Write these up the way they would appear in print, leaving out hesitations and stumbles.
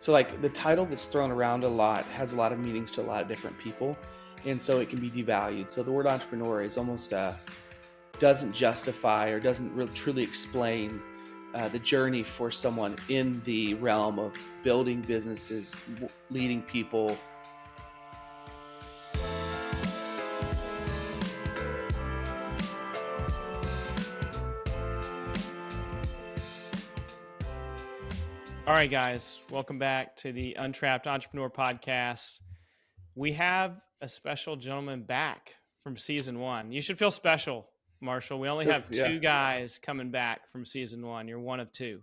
So like the title that's thrown around a lot has a lot of meanings to a lot of different people. And so it can be devalued. So the word entrepreneur is almost doesn't justify or doesn't really truly explain the journey for someone in the realm of building businesses, leading people. All right, guys, welcome back to the Untrapped Entrepreneur Podcast. We have a special gentleman back from season one. You should feel special, Marshall. We only have Yeah. two guys coming back from season one. You're one of two.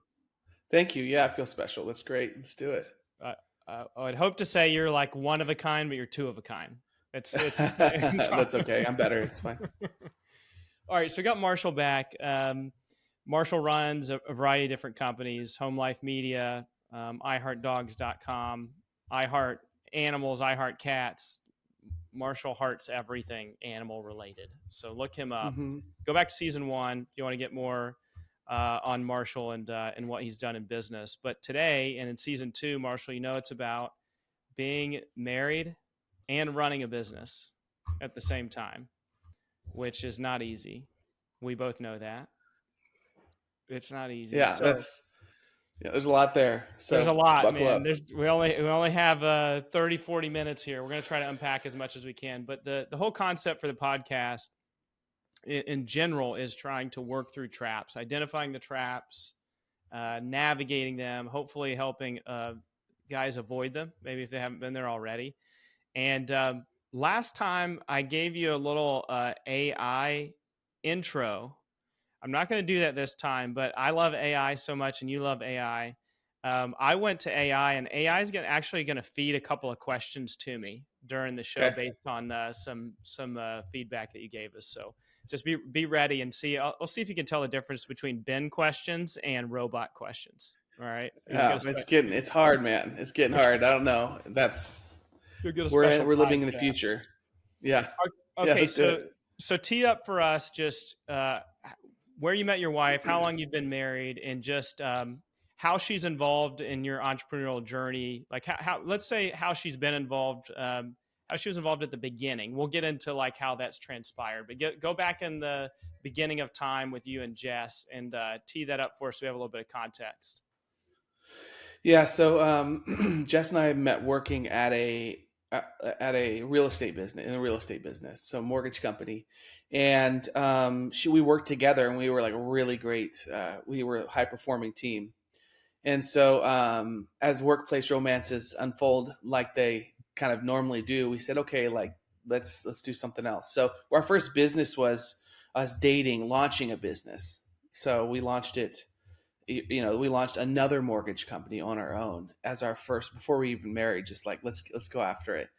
Thank you. Yeah, I feel special. That's great. Let's do it. I'd hope to say you're like one of a kind, but you're two of a kind. That's okay. I'm better. It's fine. All right, so we got Marshall back. Marshall runs a variety of different companies: Home Life Media, iHeartDogs.com, iHeart Animals, iHeart Cats. Marshall hearts everything animal related. So look him up. Mm-hmm. Go back to season one if you want to get more on Marshall and what he's done in business. But today and in season two, Marshall, it's about being married and running a business at the same time, which is not easy. We both know that. It's not easy. Yeah, so, there's a lot there. So there's a lot, man. Up. We only have 30, 40 minutes here. We're going to try to unpack as much as we can. But the whole concept for the podcast in general is trying to work through traps, identifying the traps, navigating them, hopefully helping guys avoid them, maybe if they haven't been there already. And last time I gave you a little AI intro. I'm not going to do that this time, but I love AI so much and you love AI. I went to AI and AI is actually going to feed a couple of questions to me during the show based on some feedback that you gave us. So just be ready and see. I'll see if you can tell the difference between Ben questions and robot questions. All right. It's hard, man. It's getting hard. I don't know. We're living in the future. Yeah. Okay. So tee up for us just where you met your wife, how long you've been married, and just how she's involved in your entrepreneurial journey. Like let's say how she's been involved, how she was involved at the beginning. We'll get into like how that's transpired, but go back in the beginning of time with you and Jess and tee that up for us so we have a little bit of context. Yeah. So Jess and I met working at a real estate business, so mortgage company, and we worked together, and we were like really great. We were a high performing team, and so as workplace romances unfold like they kind of normally do, we said, okay, like let's do something else. So our first business was us dating, launching a business. So we launched it. We launched another mortgage company on our own as our first, before we even married, just like, let's go after it.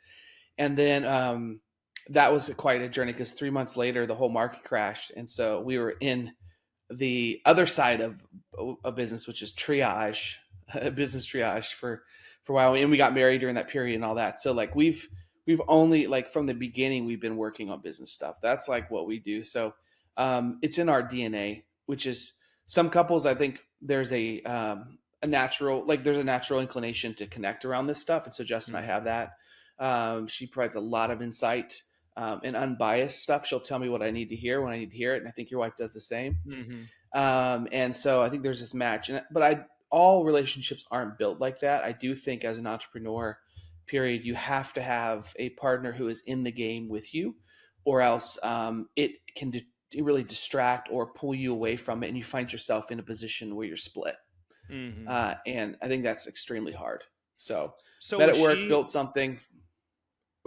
And then that was quite a journey because 3 months later, the whole market crashed. And so we were in the other side of a business, which is triage, business triage for a while. And we got married during that period and all that. So like we've only, like from the beginning, we've been working on business stuff. That's like what we do. So it's in our DNA, which is, some couples, I think there's a natural inclination to connect around this stuff. And so Jess and I have that. She provides a lot of insight and unbiased stuff. She'll tell me what I need to hear when I need to hear it. And I think your wife does the same. Mm-hmm. And so I think there's this match. But all relationships aren't built like that. I do think as an entrepreneur, period, you have to have a partner who is in the game with you, or else it can really distract or pull you away from it, and you find yourself in a position where you're split. Mm-hmm. And I think that's extremely hard. So met at work, built something.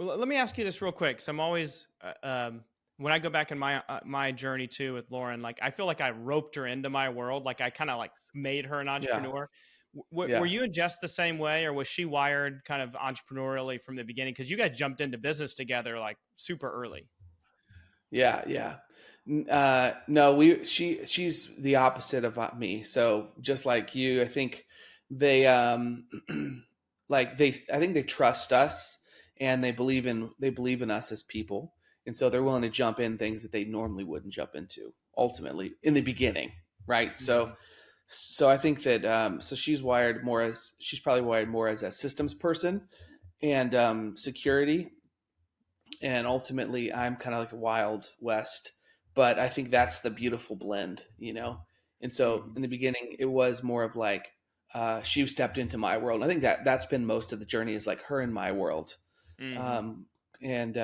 Well, let me ask you this real quick, because I'm always when I go back in my journey too with Lauren, like I feel like I roped her into my world, like I kind of like made her an entrepreneur. Yeah. Were you and Jess the same way, or was she wired kind of entrepreneurially from the beginning? Because you guys jumped into business together like super early. Yeah. No, she's the opposite of me. So just like you, I think they I think they trust us, and they believe in us as people. And so they're willing to jump in things that they normally wouldn't jump into ultimately in the beginning. Right. Mm-hmm. So I think that so she's probably wired more as a systems person and security, and ultimately I'm kind of like a wild west. But I think that's the beautiful blend, you know. And so Mm-hmm. in the beginning, it was more of like she stepped into my world. I think that that's been most of the journey is like her in my world, Mm-hmm. um, and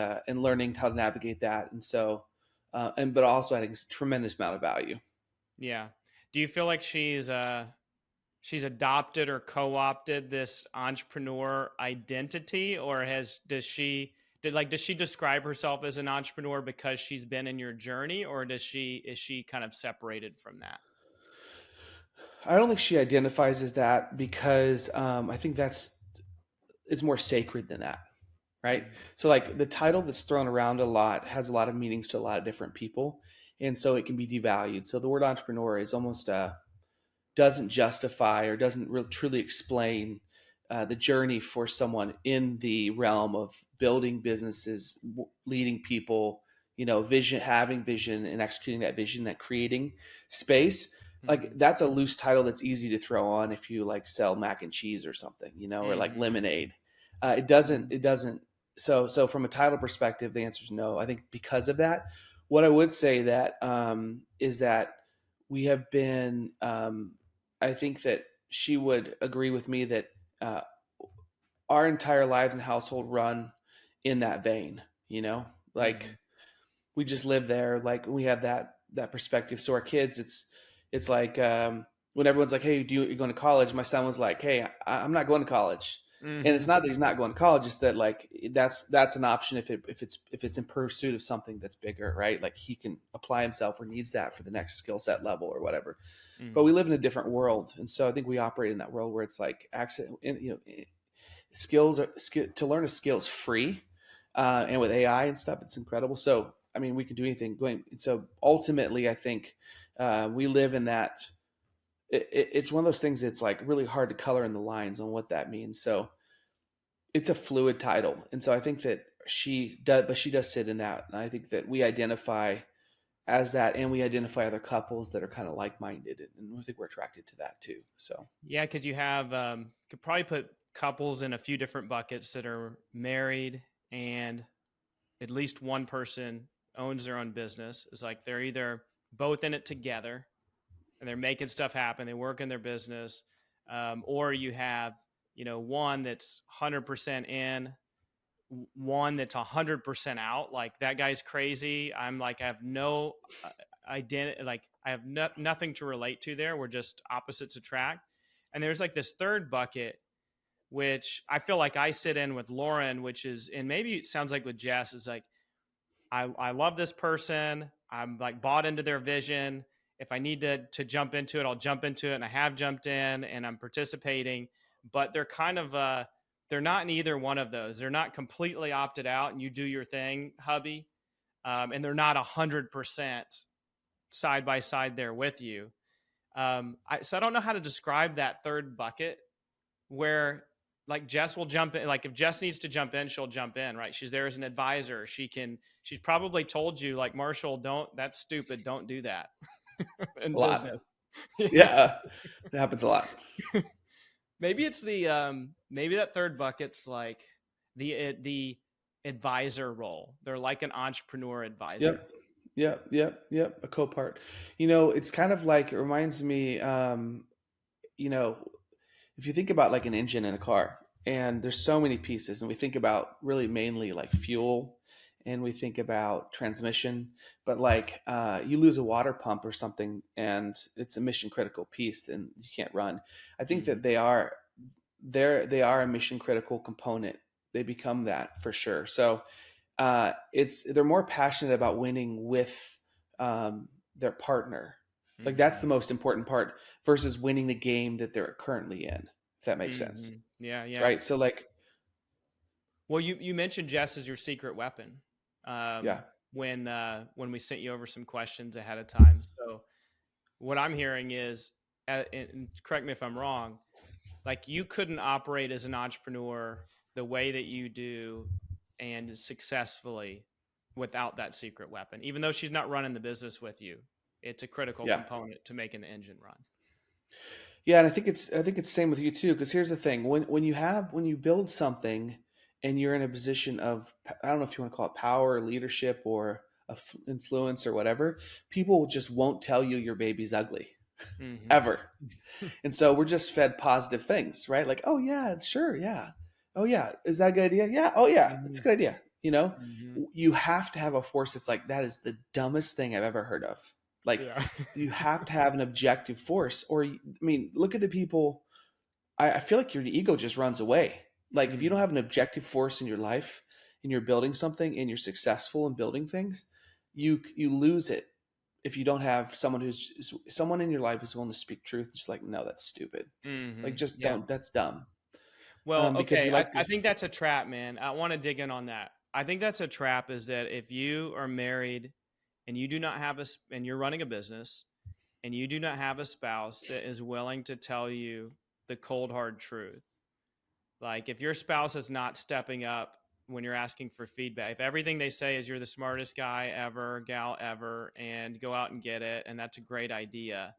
learning how to navigate that. And so and but also I think it's a tremendous amount of value. Yeah. Do you feel like she's adopted or co-opted this entrepreneur identity, or does she describe herself as an entrepreneur because she's been in your journey, or is she kind of separated from that? I don't think she identifies as that because I think that's it's more sacred than that, right? Mm-hmm. So like the title that's thrown around a lot has a lot of meanings to a lot of different people, and so it can be devalued. So the word entrepreneur is almost doesn't justify or doesn't really truly explain the journey for someone in the realm of building businesses, leading people, you know, vision, having vision, and executing that vision, that creating space. Like Mm-hmm. that's a loose title that's easy to throw on if you like sell mac and cheese or something, you know, or like Mm-hmm. lemonade. It Mm-hmm. doesn't. It doesn't. So from a title perspective, the answer is no. I think because of that, what I would say that is that we have been I think that she would agree with me that uh, our entire lives and household run in that vein. You know, like Mm-hmm. we just live there. Like we have that perspective. So our kids, it's like when everyone's like, "Hey, you going to college?" My son was like, "Hey, I'm not going to college." And Mm-hmm. it's not that he's not going to college; it's that like that's an option if it's in pursuit of something that's bigger, right? Like he can apply himself or needs that for the next skill set level or whatever. But Mm-hmm. we live in a different world, and so I think we operate in that world where it's like access, you know, skills are to learn a skill is free, and with AI and stuff, it's incredible. So I mean, we can do anything. Going so ultimately, I think we live in that. It's one of those things that's like really hard to color in the lines on what that means. So it's a fluid title, and so I think that she does, but she does sit in that, and I think that we identify as that, and we identify other couples that are kind of like-minded, and I think we're attracted to that too. So Yeah, because you have could probably put couples in a few different buckets that are married and at least one person owns their own business. It's like they're either both in it together and they're making stuff happen. They work in their business, or you have one that's 100% in, one that's 100% out. Like that guy's crazy. I'm like I have no identity. Like I have nothing to relate to there. We're just opposites attract. And there's like this third bucket which I feel like I sit in with Lauren, which is, and maybe it sounds like with Jess, is like I love this person. I'm like bought into their vision. If I need to jump into it, I'll jump into it, and I have jumped in, and I'm participating. But they're kind of they're not in either one of those. They're not completely opted out, and you do your thing, hubby, and they're not 100% side by side there with you. So I don't know how to describe that third bucket where like Jess will jump in. Like if Jess needs to jump in, she'll jump in, right? She's there as an advisor. She's probably told you like, Marshall, that's stupid. Don't do that in a lot, business. Yeah. yeah, it happens a lot. Maybe it's maybe that third bucket's like the advisor role. They're like an entrepreneur advisor. Yep. Yep. A co-part. You know, it's kind of like it reminds me, you know, if you think about like an engine in a car, and there's so many pieces, and we think about really mainly like fuel, and we think about transmission, but like you lose a water pump or something, and it's a mission critical piece, and you can't run. I think that Mm-hmm. they are a mission critical component. They become that for sure. So it's they're more passionate about winning with their partner. Like that's Mm-hmm. the most important part versus winning the game that they're currently in. If that makes sense, Mm-hmm. Yeah, yeah. right? So like, Well, you mentioned Jess as your secret weapon yeah, when we sent you over some questions ahead of time. So what I'm hearing is, and correct me if I'm wrong, like you couldn't operate as an entrepreneur the way that you do and successfully without that secret weapon. Even though she's not running the business with you, it's a critical yeah. component to making the engine run. Yeah, and I think it's same with you too. Because here's the thing: when you build something, and you're in a position of, I don't know if you want to call it power, or leadership, or influence, or whatever, people just won't tell you your baby's ugly Hmm. ever. And so we're just fed positive things, right? Like, oh yeah, sure, yeah, oh yeah, is that a good idea? Yeah, oh yeah, it's a Hmm. good idea. Hmm. You have to have a force that's like, that is the dumbest thing I've ever heard of. Like, Yeah. you have to have an objective force, or I mean, look at the people. I feel like your ego just runs away. Like, if you don't Hmm. have an objective force in your life, and you're building something, and you're successful in building things, you lose it if you don't have someone in your life who's willing to speak truth. Just like, no, that's stupid. Hmm. Like, just Yeah. don't. That's dumb. Well, Because we okay. like I to. think that's a trap, man. I want to dig in on that. I think that's a trap is that if you are married and you do not have and you're running a business and you do not have a spouse that is willing to tell you the cold hard truth. Like if your spouse is not stepping up when you're asking for feedback, if everything they say is you're the smartest guy ever, gal ever, and go out and get it, and that's a great idea,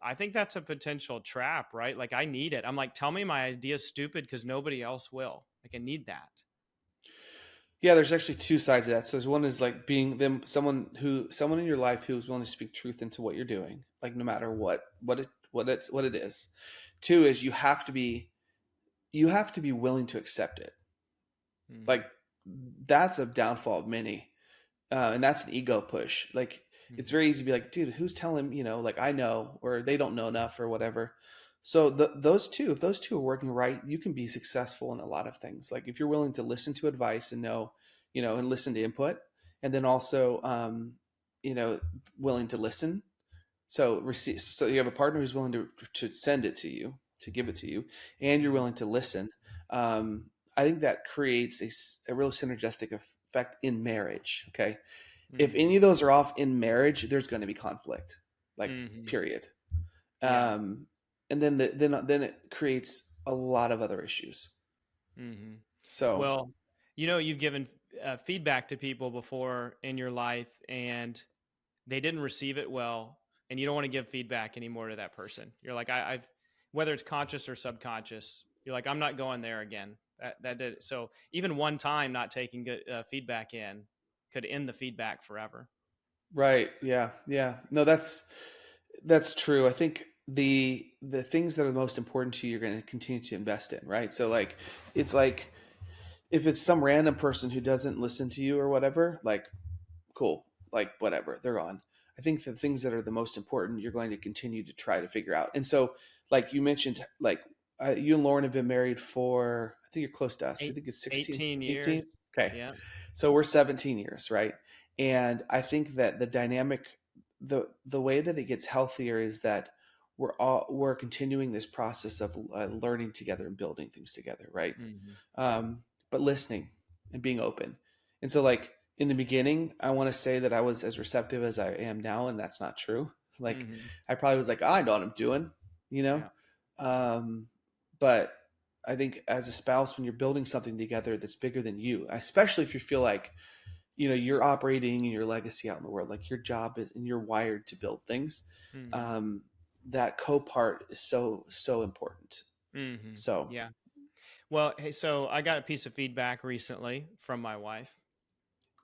I think that's a potential trap, right? Like I need it. I'm like, tell me my idea's stupid because nobody else will. Like I need that. Yeah, there's actually two sides of that. So there's one is like being them someone in your life who is willing to speak truth into what you're doing, like no matter what it is. Two is you have to be willing to accept it. Mm-hmm. Like, that's a downfall of many, and that's an ego push. Like, it's Mm-hmm. very easy to be like, dude, who's telling, like, I know, or they don't know enough, or whatever. So those two, if those two are working right, you can be successful in a lot of things. Like, if you're willing to listen to advice and know, and listen to input, and then also, you know willing to listen. So receive. So you have a partner who's willing to send it to you, to give it to you, and you're Mm-hmm. willing to listen. I think that creates a real synergistic effect in marriage. Okay, if Mm-hmm. any of those are off in marriage, there's going to be conflict, like, Mm-hmm. period. Yeah. Um, and then it creates a lot of other issues. Mm-hmm. So Well, you've given feedback to people before in your life and they didn't receive it well, and you don't want to give feedback anymore to that person. You're like, I've, whether it's conscious or subconscious, you're like, I'm not going there again. That did so. Even one time not taking good feedback in could end the feedback forever. right, yeah, yeah. No, that's true. I think the things that are the most important to you, you're going to continue to invest in, right? So, like, it's like, if it's some random person who doesn't listen to you or whatever, like, cool, like, whatever, they're on. I think the things that are the most important, you're going to continue to try to figure out. And so, like you mentioned, like, you and Lauren have been married for, I think you're close to us. I Eight, think it's 16, 18 years. 18. Okay. Yeah. So we're 17 years, right? And I think that the dynamic, the way that it gets healthier is that we're continuing this process of learning together and building things together, right? Hmm. But listening and being open. And so, like, in the beginning, I want to say that I was as receptive as I am now, and that's not true. Like, Hmm. I probably was like, "Oh, I know what I'm doing, you know. Yeah. Um, but I think as a spouse, when you're building something together that's bigger than you, especially if you feel like, you're operating in your legacy out in the world, like your job is, and you're wired to build things, Hmm. um, that co-part is so important. Hmm. So Yeah. Well, hey, so I got a piece of feedback recently from my wife,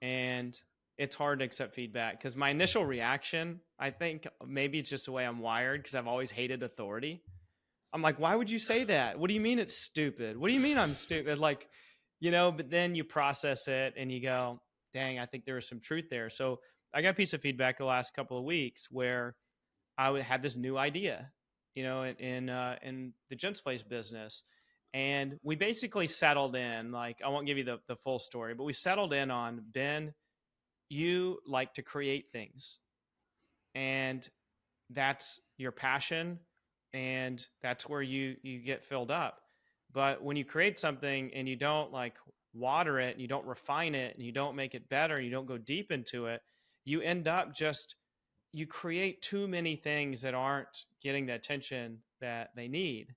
and it's hard to accept feedback because my initial reaction, I think maybe it's just the way I'm wired because I've always hated authority. I'm like, why would you say that? What do you mean it's stupid? What do you mean I'm stupid? Like, but then you process it and you go, dang, I think there was some truth there. So I got a piece of feedback the last couple of weeks where had this new idea, in the Gents Place business. And we basically settled in, like, I won't give you the full story, but we settled in on, Ben, you like to create things, and that's your passion, and that's where you get filled up. But when you create something and you don't like water it and you don't refine it and you don't make it better and you don't go deep into it, you end up just, you create too many things that aren't getting the attention that they need.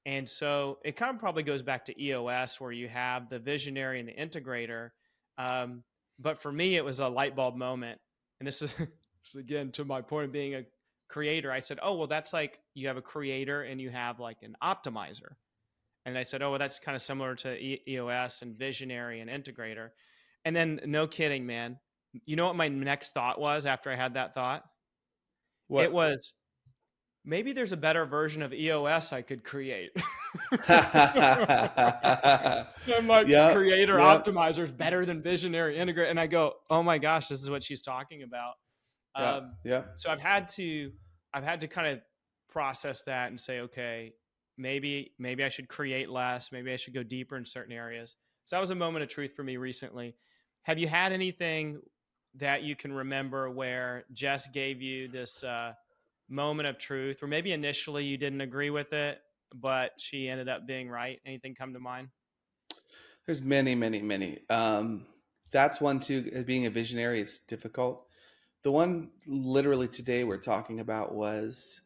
And so it kind of probably goes back to EOS, where you have the visionary and the integrator. Um, but for me, it was a light bulb moment. And this is, this is again to my point of being a creator. I said, oh, well, that's like you have a creator and you have like an optimizer. And I said, oh, well, that's kind of similar to EOS and visionary and integrator. And then, no kidding, man. You know what my next thought was after I had that thought? It What? was, maybe there's a better version of EOS I could create. I'm like, Yep. creator Yep. optimizer is better than visionary integrate. And I go, oh my gosh, this is what she's talking about. Yep. Um, Yep. so I've had to kind of process that and say, okay, maybe I should create less. Maybe I should go deeper in certain areas. So that was a moment of truth for me recently. Have you had anything that you can remember where Jess gave you this moment of truth, or maybe initially you didn't agree with it, but she ended up being right? Anything come to mind? There's many, many, many. That's one too. Being a visionary, it's difficult. The one literally today we're talking about was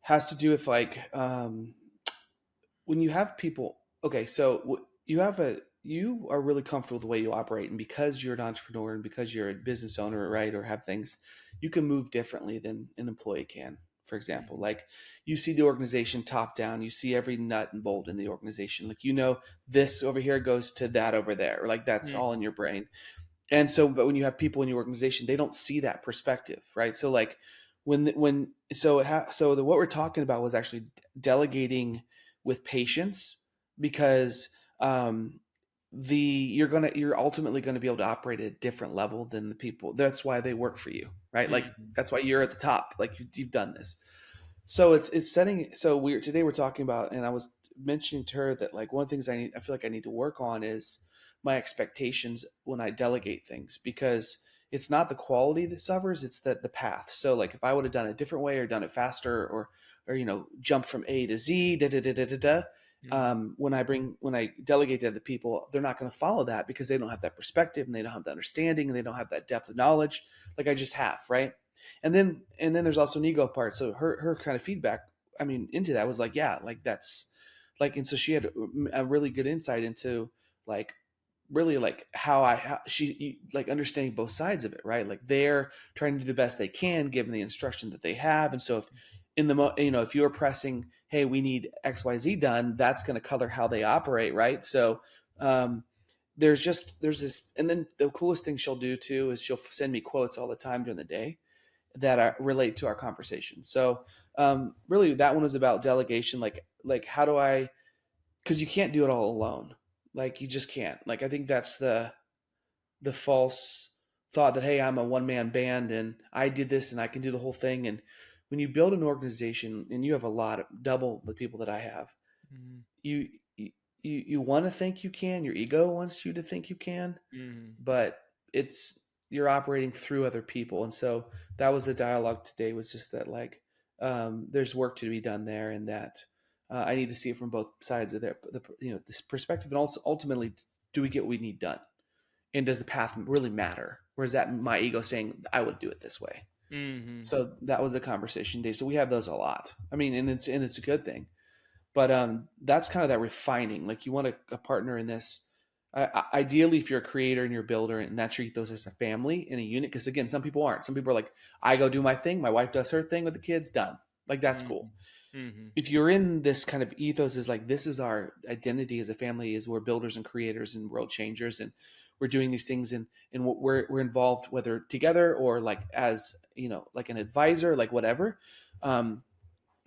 has to do with like when you have people. Okay, so you are really comfortable with the way you operate, and because you're an entrepreneur and because you're a business owner, right, or have things, you can move differently than an employee can. For example, Mm-hmm. like you see the organization top down, you see every nut and bolt in the organization. Like, you know, this over here goes to that over there, or like that's all in your brain. And so, but when you have people in your organization, they don't see that perspective, right? So like what we're talking about was actually delegating with patience, because um you're ultimately going to be able to operate at a different level than the people. That's why they work for you, right? Like Mm-hmm. that's why you're at the top. Like you've done this. So it's setting. So we're talking about, and I was mentioning to her that like one of the things I feel like I need to work on is my expectations when I delegate things, because it's not the quality that suffers, it's the path. So like if I would have done it a different way or done it faster, or jump from A to Z, da da da da da da. Mm-hmm. When I delegate to other people, they're not going to follow that because they don't have that perspective and they don't have the understanding and they don't have that depth of knowledge like I just have, right? And then there's also an ego part. So her kind of feedback, I mean, into that was like, yeah, like that's like, and so she had a really good insight into like really like how she like understanding both sides of it, right? Like they're trying to do the best they can given the instruction that they have. And so if if you're pressing, hey, we need XYZ done, that's going to color how they operate, right? So um there's this. And then the coolest thing she'll do too is she'll send me quotes all the time during the day that relate to our conversation. So really that one was about delegation. Like how do I, because you can't do it all alone. Like you just can't. Like I think that's the false thought that, hey, I'm a one man band and I did this and I can do the whole thing. And when you build an organization and you have a lot of double the people that I have, Mm-hmm. you you want to think you can. Your ego wants you to think you can, Mm-hmm. but it's you're operating through other people. And so that was the dialogue today, was just that like there's work to be done there, and that I need to see it from both sides of this perspective, and also ultimately, do we get what we need done, and does the path really matter, or is that my ego saying I would do it this way? Mm-hmm. So that was a conversation day. So we have those a lot. I mean, and it's a good thing. But that's kind of that refining. Like you want a partner in this. Ideally, if you're a creator and you're a builder, and that's your ethos as a family in a unit, because again, some people aren't. Some people are like, I go do my thing, my wife does her thing with the kids, done. Like that's cool. Mm-hmm. If you're in this kind of ethos, is like this is our identity as a family, is we're builders and creators and world changers, and we're doing these things, and we're involved, whether together or like as like an advisor, like whatever. Um,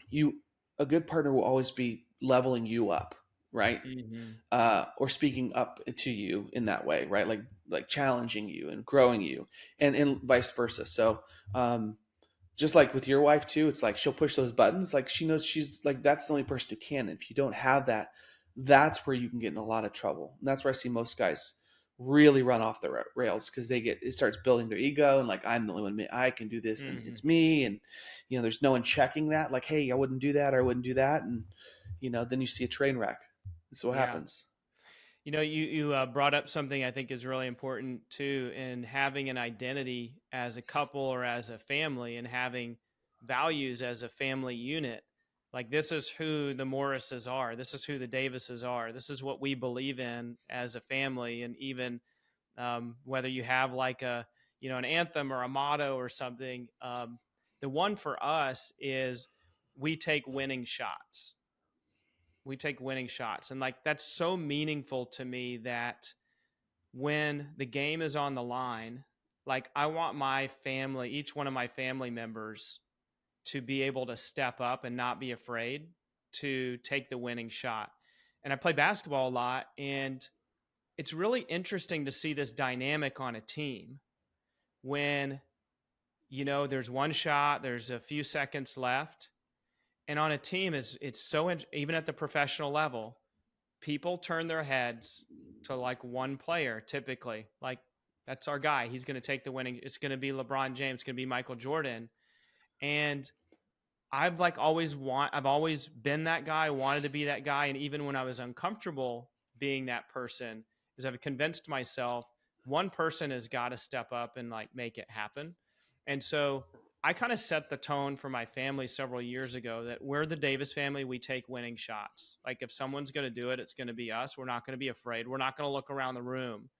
you A good partner will always be leveling you up, right? Mm-hmm. Or speaking up to you in that way, right? Like challenging you and growing you, and vice versa. So um, just like with your wife too, it's like she'll push those buttons. Like she knows she's like that's the only person who can. If you don't have that, that's where you can get in a lot of trouble. And that's where I see most guys really run off the rails, because it starts building their ego, and like I'm the only one, I can do this and Mm-hmm. it's me, and there's no one checking that, like, hey, I wouldn't do that or I wouldn't do that, and then you see a train wreck. That's what Yeah. happens. You brought up something I think is really important too, in having an identity as a couple or as a family, and having values as a family unit. Like, this is who the Morrises are. This is who the Davises are. This is what we believe in as a family. And even whether you have like an anthem or a motto or something, The one for us is we take winning shots. We take winning shots. And like that's so meaningful to me that when the game is on the line, like I want my family, each one of my family members to be able to step up and not be afraid to take the winning shot. And I play basketball a lot, and it's really interesting to see this dynamic on a team when, there's one shot, there's a few seconds left. And on a team, it's so, even at the professional level, people turn their heads to like one player typically. Like, that's our guy. He's going to take the winning. It's going to be LeBron James. It's going to be Michael Jordan. And I've always been that guy, wanted to be that guy. And even when I was uncomfortable being that person, is I've convinced myself one person has got to step up and like make it happen. And so I kind of set the tone for my family several years ago that we're the Davis family. We take winning shots. Like if someone's going to do it, it's going to be us. We're not going to be afraid. We're not going to look around the room,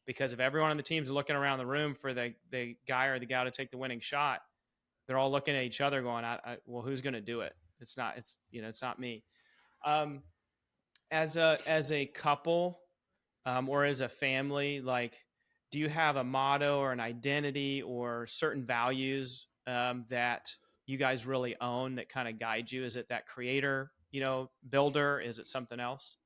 because if everyone on the team's looking around the room for the guy or the gal to take the winning shot, they're all looking at each other going, well, who's going to do it? It's not me. As a couple, or as a family, like, do you have a motto or an identity or certain values that you guys really own that kind of guide you? Is it that creator, builder? Is it something else?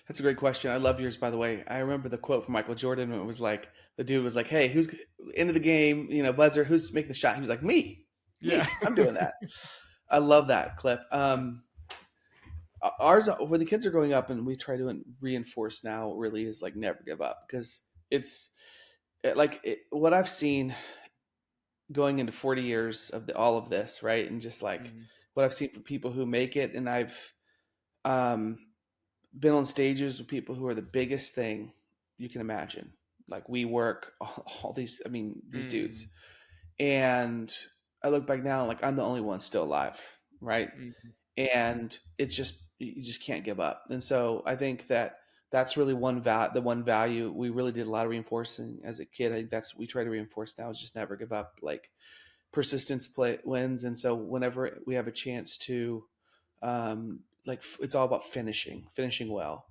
That's a great question. I love yours, by the way. I remember the quote from Michael Jordan when it was like, the dude was like, "Hey, who's into the game? Buzzer, who's making the shot?" He was like, "Me, Yeah. I'm doing that." I love that clip. Ours, when the kids are growing up, and we try to reinforce now, really is like never give up, because what I've seen going into 40 years of all of this, right? And just like Mm-hmm. what I've seen from people who make it, and I've um, been on stages with people who are the biggest thing you can imagine. Like we work all these, I mean, these dudes, and I look back now, like I'm the only one still alive, right? Mm-hmm. And it's just, you just can't give up. And so I think that that's really the one value we really did a lot of reinforcing as a kid. I think that's we try to reinforce now, is just never give up. Like persistence wins. And so whenever we have a chance to, it's all about finishing well,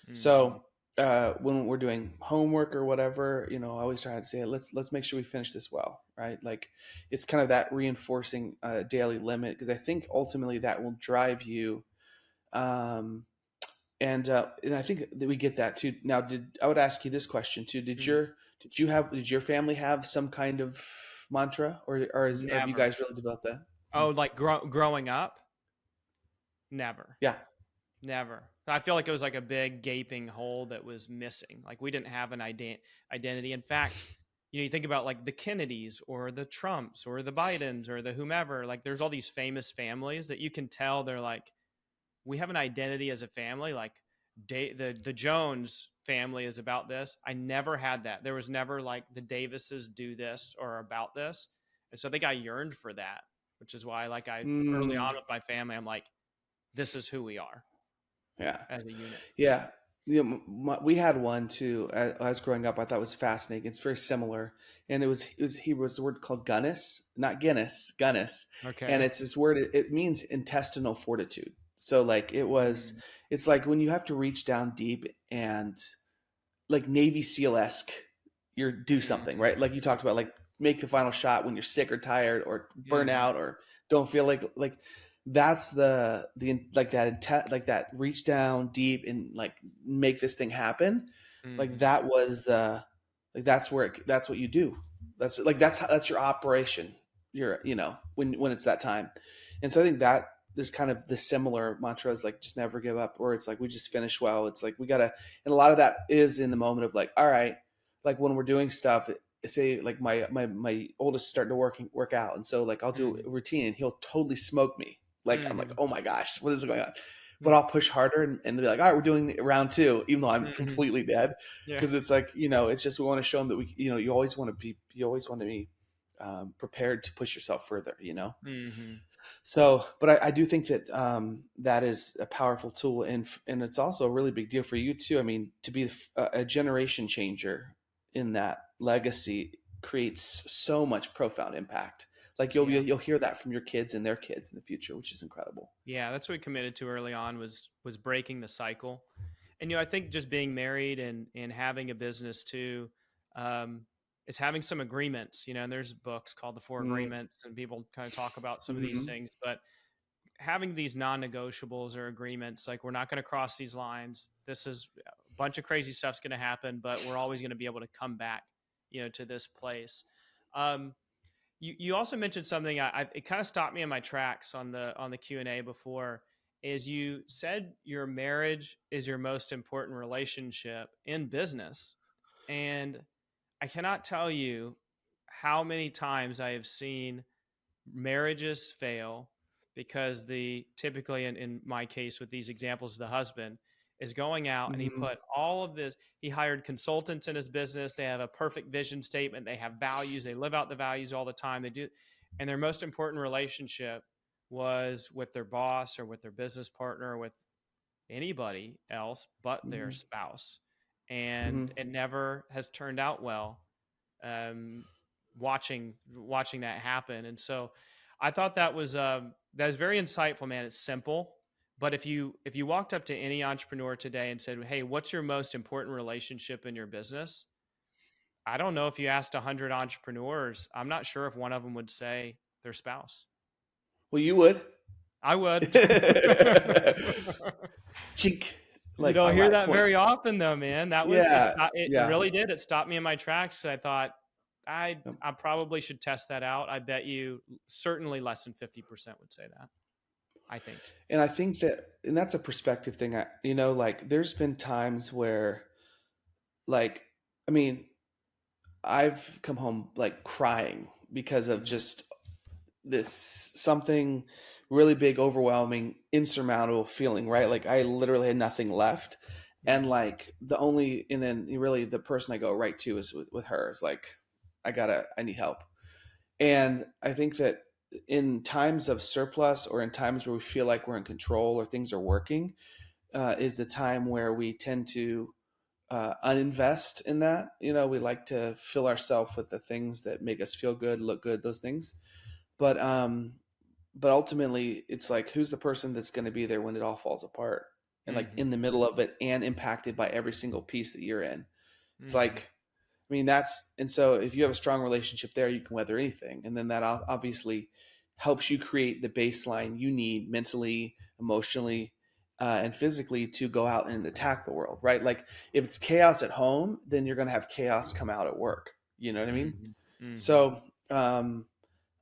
Mm-hmm. so when we're doing homework or whatever, I always try to say, let's make sure we finish this well, right? Like it's kind of that reinforcing daily limit, because I think ultimately that will drive you. um, and I think that we get that too. Now, I would ask you this question too? Mm-hmm. Did your family have some kind of mantra, or have you Never. guys really developed that? Oh, like growing up? Never. Yeah. Never. I feel like it was like a big gaping hole that was missing. Like we didn't have an identity. In fact, you think about like the Kennedys or the Trumps or the Bidens or the whomever, like there's all these famous families that you can tell they're like, we have an identity as a family. Like the Jones family is about this. I never had that. There was never like the Davises do this or about this. And so I think I yearned for that, which is why like early Mm, on with my family, I'm like, this is who we are yeah. as a unit. Yeah. We had one too. As I was growing up, I thought it was fascinating. It's very similar, and he was the word called Guinness, not Guinness, Guinness, and Okay. it's this word. It means intestinal fortitude. So like Mm, it's like when you have to reach down deep and like Navy SEAL esque, you do something mhm, right. Like you talked about, like make the final shot when you're sick or tired or burn mhm, out or don't feel like that's the like like that reach down deep and like make this thing happen. Like mhm, that was the like that's what you do. That's your operation. You're when it's that time. And so I think that is kind of the similar mantra, is like just never give up, or it's like we just finish well. It's like we gotta, and a lot of that is in the moment of like, all right, like when we're doing stuff, say like my oldest is starting to work out, and so like I'll do mhm, a routine and he'll totally smoke me. Like I'm like, mhm, oh my gosh, what is going on? But mm, I'll push harder and be like, all right, we're doing round two, even though I'm mhm. completely dead. Yeah. Because it's like, it's just, we want to show them that you always want to be prepared to push yourself further. Mhm, So, but I do think that that is a powerful tool, and it's also a really big deal for you too. I mean, to be a generation changer in that legacy creates so much profound impact. Like Yeah. you'll hear that from your kids and their kids in the future, which is incredible. Yeah, that's what we committed to early on was breaking the cycle. And I think just being married and having a business too, um, is having some agreements. And there's books called The Four Agreements, and people kind of talk about some of these Mm-hmm. things. But having these non-negotiables or agreements, like we're not going to cross these lines. This is a bunch of crazy stuff's going to happen, but we're always going to be able to come back, to this place. Um, you also mentioned something it kind of stopped me in my tracks on the Q&A before, is you said your marriage is your most important relationship in business. And I cannot tell you how many times I have seen marriages fail because the typically in my case with these examples, the husband is going out and he Mm-hmm. put all of this, he hired consultants in his business, they have a perfect vision statement, they have values, they live out the values all the time, they do, and their most important relationship was with their boss or with their business partner or with anybody else but their Mm-hmm. spouse, Mm-hmm. and it never has turned out well. um, watching that happen. And so I thought that was very insightful, man. It's simple, but if you walked up to any entrepreneur today and said, "Hey, what's your most important relationship in your business?" I don't know, if you asked 100 entrepreneurs, I'm not sure if one of them would say their spouse. Well, you would. I would. Chink, You like don't on hear my that very points. often, though, man. Yeah, It yeah. really did. It stopped me in my tracks. I thought, I probably should test that out. I bet you certainly less than 50% would say that, I think. And I think that, and that's a perspective thing. Like there's been times where, like, I mean, I've come home like crying because of Mhm. just this something really big, overwhelming, insurmountable feeling, right? Like I literally had nothing left. And Mhm. like and then really the person I go right to is with her. Is like, I need help. And I think that in times of surplus or in times where we feel like we're in control or things are working, is the time where we tend to uninvest in that. We like to fill ourselves with the things that make us feel good, look good, those things. But but ultimately, it's like, who's the person that's going to be there when it all falls apart, and like Mhm. in the middle of it and impacted by every single piece that you're in. It's Mhm. like, I mean, and so if you have a strong relationship there, you can weather anything. And then that obviously helps you create the baseline you need mentally, emotionally, and physically to go out and attack the world, right? Like if it's chaos at home, then you're going to have chaos come out at work. You know what I mean? Mhm. Mhm. So,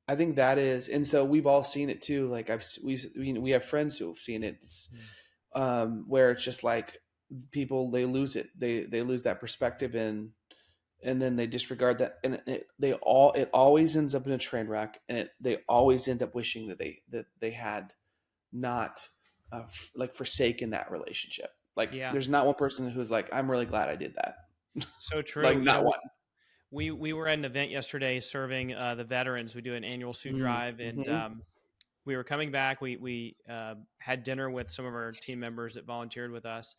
I think that is, and so we've all seen it too. Like we have friends who have seen it. Where it's just like people, they lose it. They lose that perspective, and then they disregard that, and it always ends up in a train wreck, and they always end up wishing that they had not like forsaken that relationship. Like Yeah. there's not one person who's like, I'm really glad I did that. So Like true. not one. We were at an event yesterday serving the veterans. We do an annual suit drive, and Mm-hmm. we were coming back. We had dinner with some of our team members that volunteered with us,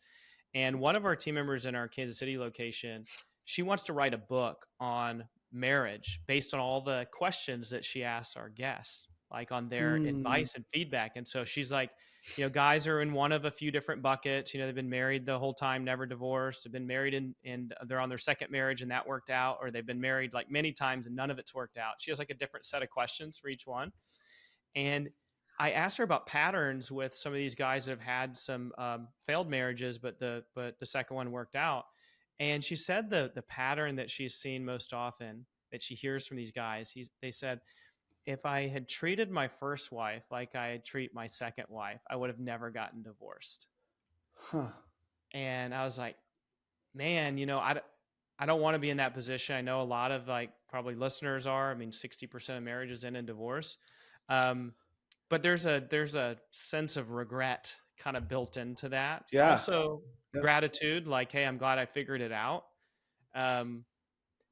and one of our team members in our Kansas City location, she wants to write a book on marriage based on all the questions that she asks our guests, like on their Mm. advice and feedback. And so she's like, guys are in one of a few different buckets. They've been married the whole time, never divorced. They've been married and they're on their second marriage and that worked out, or they've been married like many times and none of it's worked out. She has like a different set of questions for each one. And I asked her about patterns with some of these guys that have had some failed marriages, but the second one worked out. And she said the pattern that she's seen most often that she hears from these guys, they said, if I had treated my first wife like I treat my second wife, I would have never gotten divorced. Huh. And I was like, man, I don't want to be in that position. I know a lot of like probably listeners are. I mean, 60% of marriages end in divorce. Um, but there's a sense of regret kind of built into that. Yeah. Also, Yeah. gratitude, like, hey, I'm glad I figured it out. Um,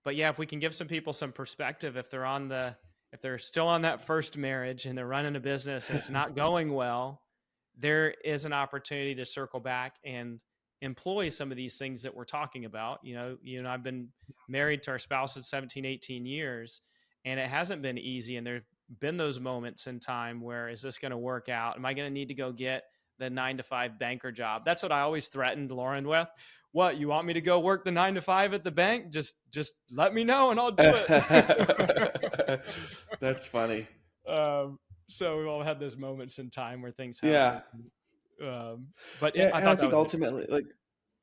but yeah, if we can give some people some perspective, if they're still on that first marriage and they're running a business and it's not going well, there is an opportunity to circle back employ some of these things that we're talking about. You and I've been married to our spouses 17, 18 years, and it hasn't been easy. And there've been those moments in time where, is this going to work out? Am I going to need to go get the 9 to 5 banker job? That's what I always threatened Lauren with. What, you want me to go work the 9 to 5 at the bank? Just let me know and I'll do it. That's funny. So we've all had those moments in time where things haven't Yeah. worked. But Yeah. I And I thought that think was ultimately, interesting. like,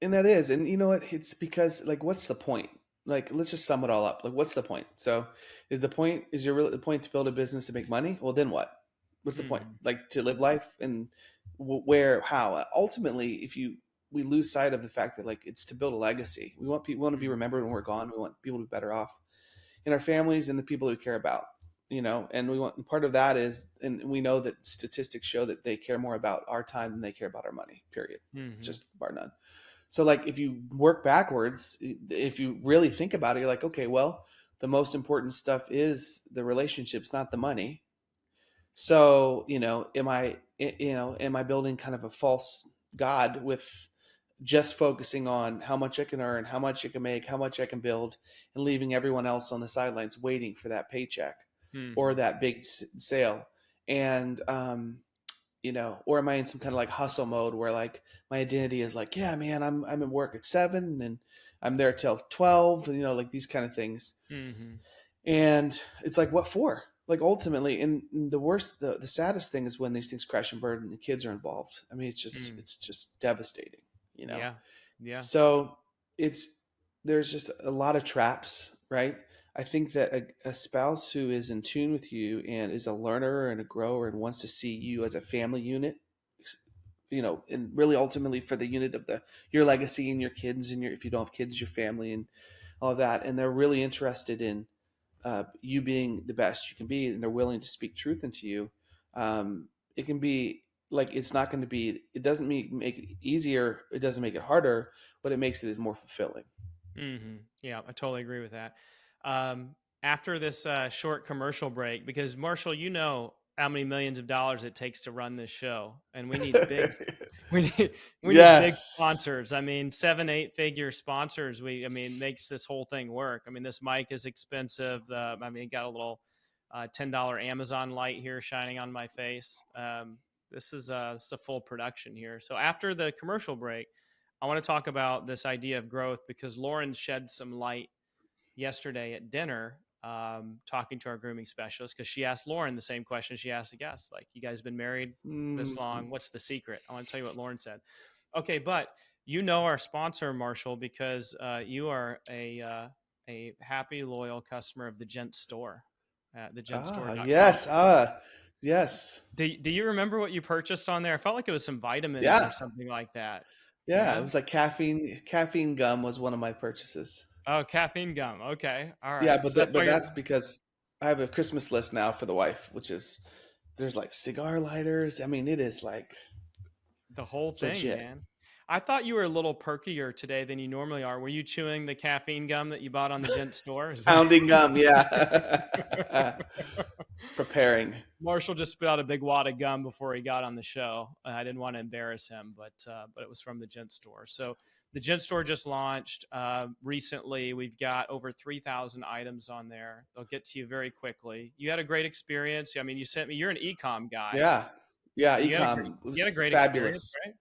and that is, and you know what? It's because, like, what's the point? Like, let's just sum it all up. Like, what's the point? So, the point to build a business to make money? Well, then what? What's the point? Mhm. Like, to live life, and where, how? Ultimately, if we lose sight of the fact that, like, it's to build a legacy. We want to be Mhm. remembered when we're gone. We want people to be better off in our families and the people we care about. And part of that is, and we know that statistics show that they care more about our time than they care about our money. Period. Mhm. Just bar none. So, like, if you work backwards, if you really think about it, you're like, okay, well, the most important stuff is the relationships, not the money. So, am I building kind of a false god with just focusing on how much I can earn, how much I can make, how much I can build, and leaving everyone else on the sidelines waiting for that paycheck or Mhm. that big sale? And or am I in some kind of like hustle mode where, like, my identity is like, yeah, man, I'm at work at 7 and I'm there till 12, like these kind of things. Mhm. And it's like, what for? Like, ultimately, and the saddest thing is when these things crash and burn and the kids are involved. I mean, Mm. it's just devastating, you know? Yeah. Yeah. So it's there's just a lot of traps, right? I think that a spouse who is in tune with you and is a learner and a grower and wants to see you as a family unit, and really ultimately for the unit of your legacy and your kids and if you don't have kids, your family and all of that, and they're really interested in you being the best you can be, and they're willing to speak truth into you. It can be like, it's not going to be. It doesn't make it easier. It doesn't make it harder, but it makes it as more fulfilling. Mhm. Yeah, I totally agree with that. Um, After this short commercial break, because Marshall, you know how many millions of dollars it takes to run this show, and we need big, we need we need big Yes. sponsors. I mean, 7, 8 figure sponsors. Makes this whole thing work. I mean, this mic is expensive. Got a little $10 Amazon light here shining on my face. This is a full production here. So after the commercial break, I want to talk about this idea of growth because Lauren shed some light yesterday at dinner, talking to our grooming specialist, because she asked Lauren the same question she asked the guests. Like, you guys been married this Mm. long? What's the secret? I want to tell you what Lauren said. Okay, but you know our sponsor, Marshall, because you are a happy, loyal customer of the Gent Store at thegentstore.com. Yes. Yes. Do you remember what you purchased on there? I felt like it was some vitamins or Yeah. something like that. Yeah. It Yeah. was like caffeine gum was one of my purchases. Oh, caffeine gum. Okay. All Yeah, right. but So that's why you're that's because I have a Christmas list now for the wife, which is, there's like cigar lighters. I mean, it is like, the whole it's thing, legit. man. I thought you were a little perkier today than you normally are. Were you chewing the caffeine gum that you bought on the Gent store? Is that... Pounding gum, yeah. Preparing. Marshall just spit out a big wad of gum before he got on the show. I didn't want to embarrass him, but it was from the Gent store. So the Gent store just launched recently. We've got over 3,000 items on there. They'll get to you very quickly. You had a great experience. I mean, you sent me. You're an ecom guy. Yeah, yeah. You had a Ecom was you had a great experience, fabulous. right?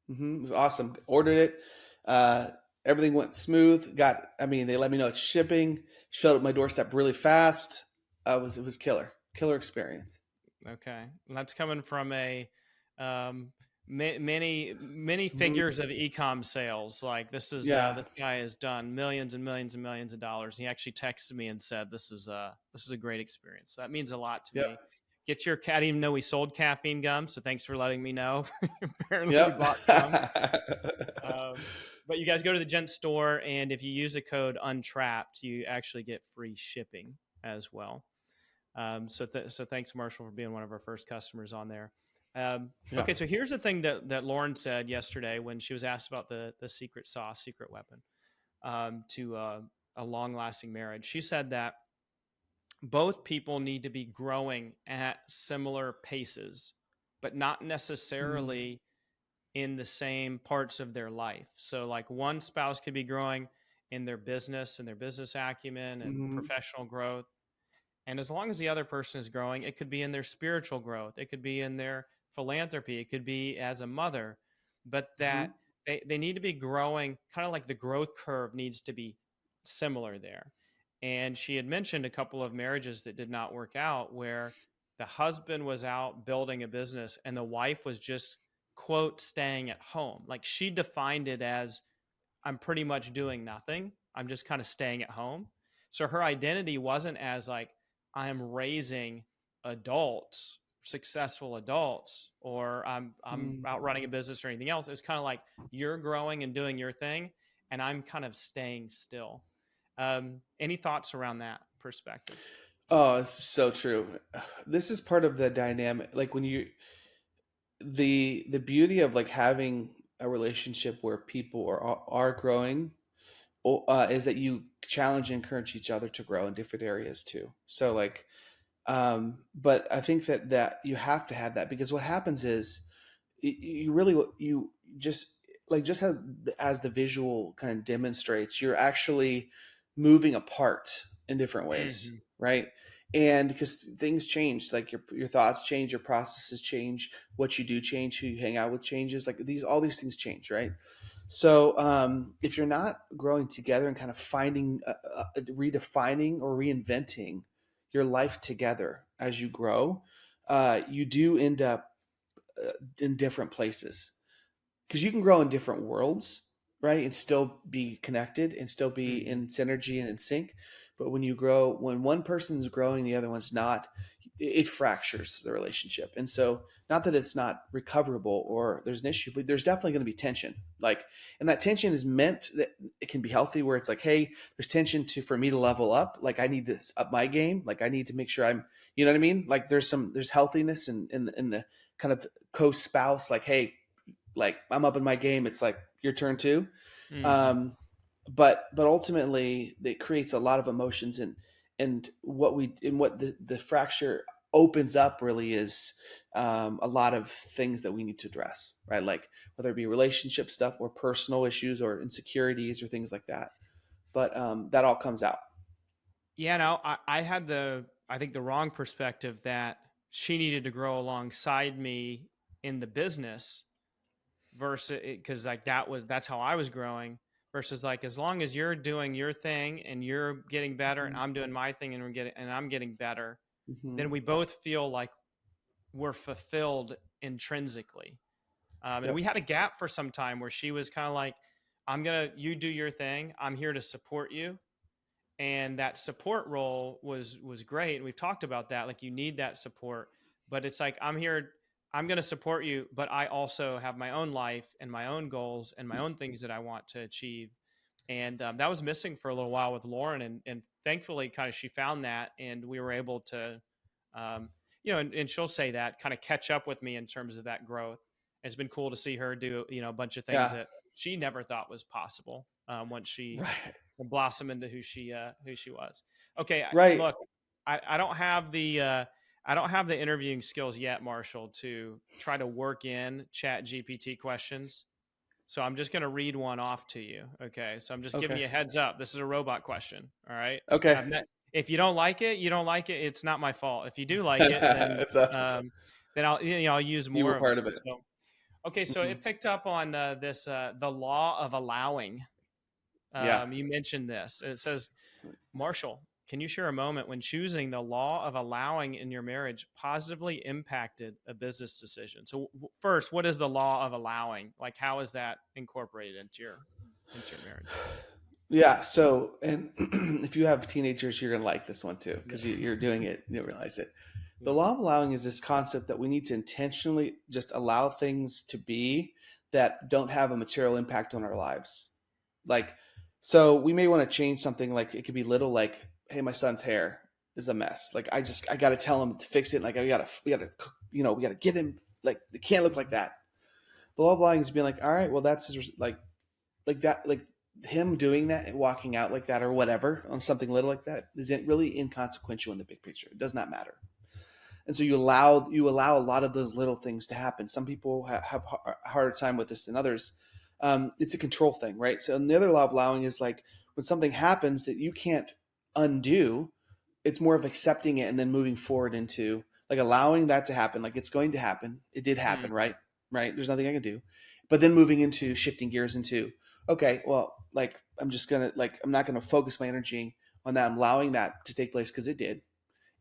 It was awesome. Ordered it. Uh, Everything went smooth. They let me know it's shipping. Showed up at my doorstep really fast. It was killer experience. Okay, and that's coming from a many Mhm. figures of ecom sales. Like, Yeah, this guy has done millions and millions and millions of dollars. He actually texted me and said this is a great experience. So that means a lot to me. yep, Get your cat. I didn't even know we sold caffeine gum, so thanks for letting me know. Apparently, you yep. bought some. But you guys go to the Gent store, and if you use the code Untrapped, you actually get free shipping as well. So thanks, Marshall, for being one of our first customers on there. Yeah. Okay, so here's the thing that Lauren said yesterday when she was asked about the secret sauce, secret weapon to a long lasting marriage. She said that both people need to be growing at similar paces, but not Mm. necessarily in the same parts of their life. So like one spouse could be growing in their business and their business acumen and Hmm. professional growth. And as long as the other person is growing, it could be in their spiritual growth, it could be in their philanthropy, it could be as a mother, but Hmm. that they need to be growing kind of like the growth curve needs to be similar there. And she had mentioned a couple of marriages that did not work out where the husband was out building a business and the wife was just, quote, staying at home. Like she defined it as, I'm pretty much doing nothing. I'm just kind of staying at home. So her identity wasn't as like, I am raising adults, successful adults, or I'm Mm. out running a business or anything else. It's kind of like you're growing and doing your thing, and I'm kind of staying still. Any thoughts around that perspective? Oh, it's so true. This is part of the dynamic. Like when you the beauty of like having a relationship where people are growing is that you challenge and encourage each other to grow in different areas too. So like, but I think that you have to have that because what happens is you really you just like just as the visual kind of demonstrates, you're actually moving apart in different ways, Hmm. right? And because things change, like your thoughts change, your processes change, what you do change, who you hang out with changes, like these all these things change, right? So if you're not growing together and kind of finding, redefining or reinventing your life together as you grow, you do end up in different places because you can grow in different worlds, right? And still be connected and still be Hmm. in synergy and in sync. But when you grow, when one person's growing, the other one's not, it fractures the relationship. And so, not that it's not recoverable or there's an issue, but there's definitely going to be tension. Like, and that tension is meant that it can be healthy, where it's like, hey, there's tension to for me to level up. Like, I need to up my game. Like, I need to make sure I'm, you know what I mean? Like, there's healthiness in the kind of co-spouse. Like, hey, like I'm up in my game. It's like your turn too. Hmm. Um, but ultimately, it creates a lot of emotions and what the fracture opens up really is a lot of things that we need to address, right? Like whether it be relationship stuff or personal issues or insecurities or things like that. But that all comes out. Yeah, no, I had I think the wrong perspective that she needed to grow alongside me in the business versus because like that's how I was growing versus like as long as you're doing your thing and you're getting better and Mm-hmm. I'm doing my thing and I'm getting better, Mm-hmm. then we both feel like we're fulfilled intrinsically. And we Yep. had a gap for some time where she was kind of like, you do your thing. I'm here to support you, and that support role was great, and we've talked about that, like you need that support, but it's like I'm here, I'm going to support you, but I also have my own life and my own goals and my own things that I want to achieve. And that was missing for a little while with Lauren, and thankfully kind of she found that and we were able to um, and she'll say that kind of catch up with me in terms of that growth. It's been cool to see her do a bunch of things Yeah. that she never thought was possible once she Right. blossom into who she was. Okay, Right. look, I don't have the I don't have the interviewing skills yet, Marshall, to try to work in Chat GPT questions. So I'm just going to read one off to you. Okay, so I'm just giving Okay. you a heads up. This is a robot question. All right. Okay. I've met. If you don't like it, you don't like it. It's not my fault. If you do like it, It's a I'll I'll use you were more of part them. of it. So okay, so Hmm. it picked up on this the law of allowing. Yeah. You mentioned this. It says, Marshall, can you share a moment when choosing the law of allowing in your marriage positively impacted a business decision? So, first, what is the law of allowing? Like, how is that incorporated into your marriage? Yeah. So, and if you have teenagers, you're going to like this one too, Yeah. because you're doing it, you don't realize it. The Yeah. law of allowing is this concept that we need to intentionally just allow things to be that don't have a material impact on our lives. Like, so we may want to change something, like it could be little, like, hey, my son's hair is a mess. Like, I got to tell him to fix it. Like, we got to, we got to get him, like, it can't look like that. The law of allowing is being like, all right, well, that's like that, like him doing that and walking out like that or whatever on something little like that isn't really inconsequential in the big picture. It does not matter. And so you allow a lot of those little things to happen. Some people have a harder time with this than others. It's a control thing, right? So, and the other law of allowing is like when something happens that you can't undo, it's more of accepting it and then moving forward into like allowing that to happen. Like it's going to happen. It did happen, Mm. right? Right. There's nothing I can do. But then moving into shifting gears into, okay, well, like I'm not gonna focus my energy on that. I'm allowing that to take place because it did.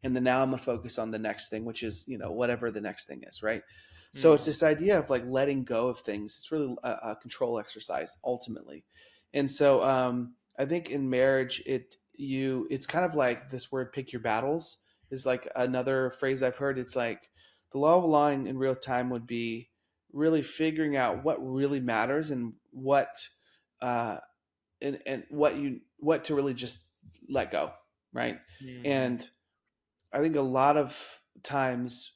And then now I'm gonna focus on the next thing, which is, whatever the next thing is, right? So it's Mm. this idea of like letting go of things. It's really a control exercise ultimately. And so I think in marriage, it's kind of like this word "pick your battles" is like another phrase I've heard. It's like the law of allowing in real time would be really figuring out what really matters and uh, what to really just let go, right? Mm. And I think a lot of times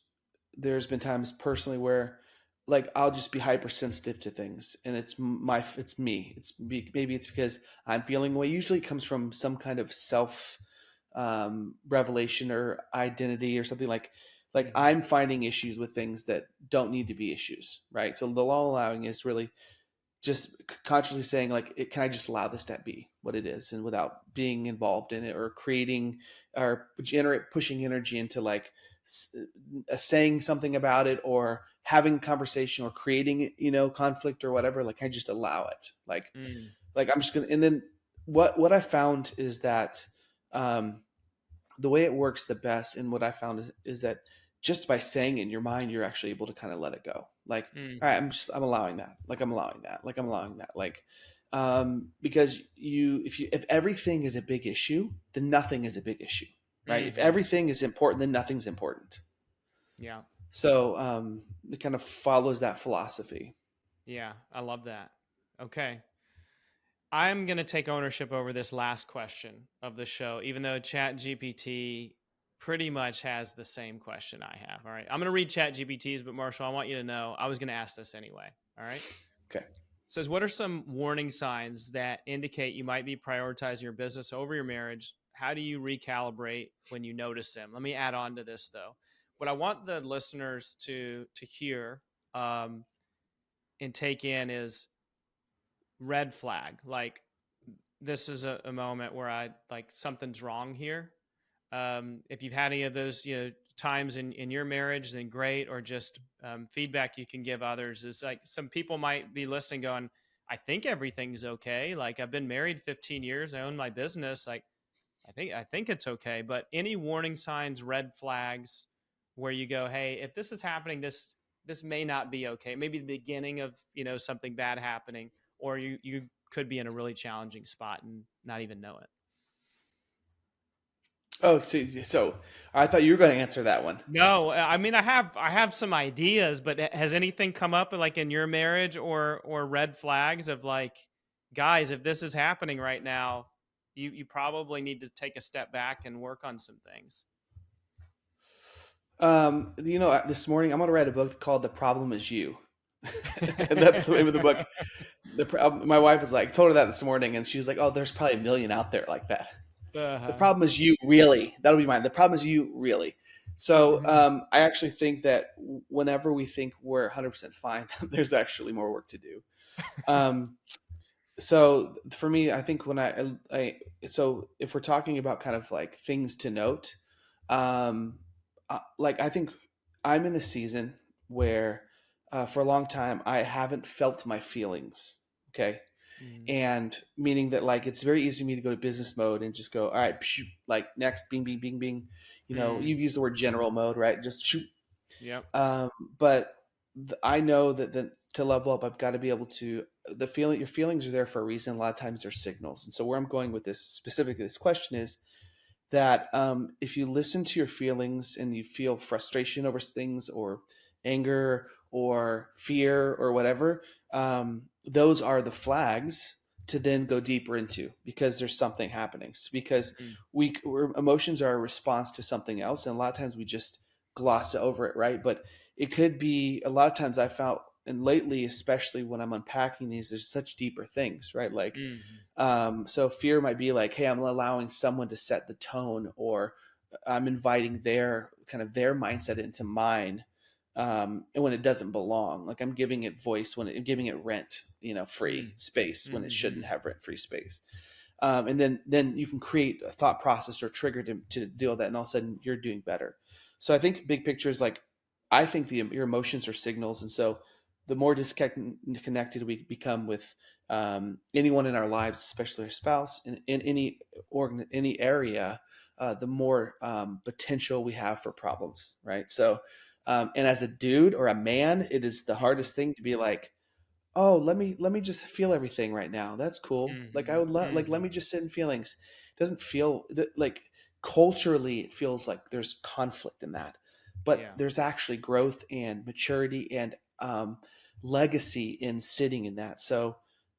there's been times personally where like I'll just be hypersensitive to things and it's me. Maybe it's because I'm feeling away. Usually it comes from some kind of self revelation or identity or something like Mm. I'm finding issues with things that don't need to be issues, right? So the law allowing is really just consciously saying like can I just allow this to be what it is and without being involved in it or creating or generate pushing energy into like saying something about it or having a conversation or creating conflict or whatever. Like I just allow it, Mm. like I'm just gonna. And then what I found is that um the way it works the best and what I found is that just by saying it in your mind, you're actually able to kind of let it go. Like, all right, Mm. I'm allowing that. Like I'm allowing that. Like I'm allowing that. Like, because if everything is a big issue, then nothing is a big issue, right? If Mm. everything is important, then nothing's important. Yeah. So it kind of follows that philosophy. Yeah. I love that. Okay. I'm going to take ownership over this last question of the show, even though Chat GPT pretty much has the same question I have. All right. I'm going to read Chat GPT's, but Marshall, I want you to know I was going to ask this anyway. All right. Okay. It says, what are some warning signs that indicate you might be prioritizing your business over your marriage? How do you recalibrate when you notice them? Let me add on to this though. What I want the listeners to hear um, and take in is red flag. Like this is a moment where I like something's wrong here. If you've had any of those, times in your marriage, then great. Or just feedback you can give others is like some people might be listening, going, "I think everything's okay. Like I've been married 15 years, I own my business. Like I think it's okay." But any warning signs, red flags, where you go, "Hey, if this is happening, this may not be okay. Maybe the beginning of something bad happening, or you could be in a really challenging spot and not even know it." Oh, so I thought you were going to answer that one. No, I mean I have some ideas, but has anything come up like in your marriage or red flags of like, guys, if this is happening right now, you probably need to take a step back and work on some things. This morning I'm going to write a book called "The Problem Is You," and that's the name of the book. My wife was like, told her that this morning, and she was like, "Oh, there's probably a million out there like that." The Uh-huh. problem is you, really. That'll be mine. The problem is you, really. So I actually think that whenever we think we're 100% fine, there's actually more work to do. Um, so for me, I think so if we're talking about kind of like things to note, um, like I think I'm in the season where for a long time I haven't felt my feelings. Okay, Mm, and meaning that like it's very easy for me to go to business mode and just go all right, phew, like next, bing bing bing bing. mm, You've used the word general mode, right? Just shoot. yep. um, but I know that to level up I've got to be able to your feelings are there for a reason. A lot of times they're signals. And so where I'm going with this specifically, this question is that if you listen to your feelings and you feel frustration over things or anger or fear or whatever, those are the flags to then go deeper into because there's something happening. Because Mm, emotions are a response to something else, and a lot of times we just gloss over it, right? But it could be a lot of times I found, and lately, especially when I'm unpacking these, there's such deeper things, right? Like mm, so fear might be like, hey, I'm allowing someone to set the tone or I'm inviting their mindset into mine, and when it doesn't belong, like I'm giving it voice when I'm giving it rent, free Mm. space when it shouldn't Mm-hmm. have rent free space. And then you can create a thought process or trigger to deal with that, and all of a sudden you're doing better. So I think big picture is like, I think your emotions are signals, and so the more disconnected we become with anyone in our lives, especially our spouse, in any area, the more potential we have for problems, right? So, and as a dude or a man, it is the hardest thing to be like, oh, let me just feel everything right now. That's cool. Like I Mm-hmm. would like let Mm-hmm. me just sit in feelings. It doesn't feel like culturally it feels like there's conflict in that, but Yeah. there's actually growth and maturity and legacy in sitting in that. So,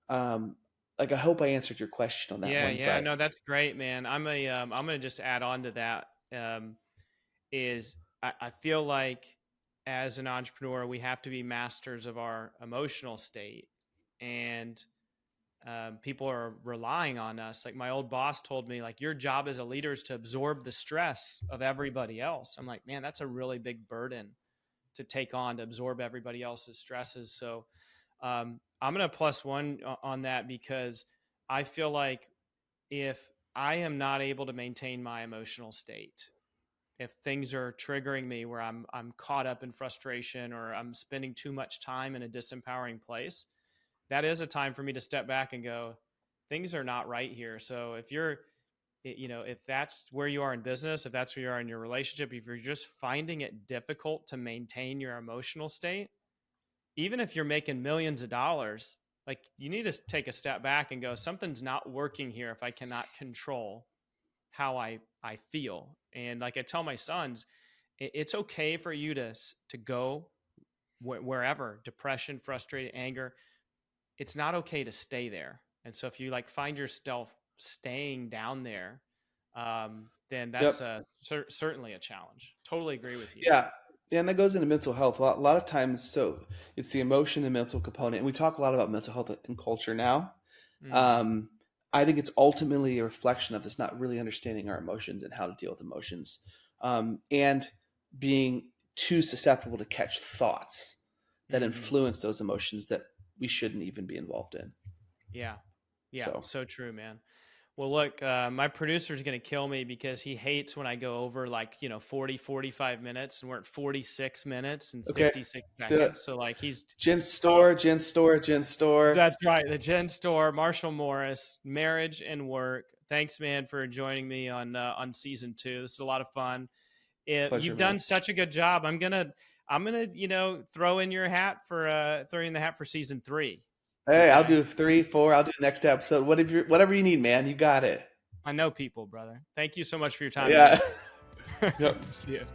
um, like I hope I answered your question on that Yeah, one, yeah, but no, that's great, man. I'm gonna just add on to that. Is I feel like as an entrepreneur, we have to be masters of our emotional state, and people are relying on us. Like my old boss told me, like your job as a leader is to absorb the stress of everybody else. I'm like, man, that's a really big burden to take on, to absorb everybody else's stresses. So I'm gonna plus one on that, because I feel like if I am not able to maintain my emotional state, if things are triggering me where I'm caught up in frustration or I'm spending too much time in a disempowering place, that is a time for me to step back and go, things are not right here. So if you're, if that's where you are in business, if that's where you are in your relationship, if you're just finding it difficult to maintain your emotional state, even if you're making millions of dollars, like you need to take a step back and go, something's not working here if I cannot control how I feel. And like I tell my sons, it's okay for you to go wherever, depression, frustrated, anger. It's not okay to stay there. And so if you like find yourself staying down there, then that's yep. certainly a challenge. Totally agree with you. Yeah. Yeah, and that goes into mental health. A lot of times, so it's the emotion and mental component. And we talk a lot about mental health in culture now. Mm-hmm. Um, I think it's ultimately a reflection of us not really understanding our emotions and how to deal with emotions, and being too susceptible to catch thoughts that Mm-hmm. influence those emotions that we shouldn't even be involved in. Yeah. Yeah. So, So true, man. Well, look, my producer's going to kill me because he hates when I go over like, 40, 45 minutes, and we're at 46 minutes and okay, 56 let's do it. seconds. So like he's, Gen uh, Store, Gen Store, Gen Store. that's right. The Gen Store, Marshall Morris, Marriage and Work. Thanks, man, for joining me on season 2. This is a lot of fun. Pleasure, You've man. done such a good job. I'm gonna, throw in your hat for throwing the hat for season 3. Hey, I'll Okay. do 3, 4. I'll do the next episode. Whatever you need, man. You got it. I know people, brother. Thank you so much for your time, Yeah. man. Yep. See you.